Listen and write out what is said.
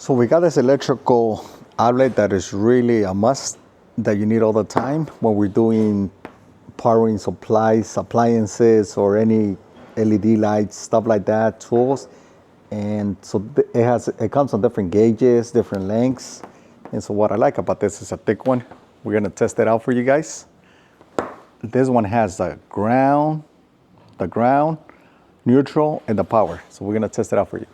So we got this electrical outlet that is really a must, that you need all the time when we're doing powering supplies, appliances, or any LED lights, stuff like that, tools. And so it comes on different gauges, different lengths. And so what I like about this is a thick one. We're gonna test it out for you guys. This one has the ground, neutral, and the power. So we're gonna test it out for you.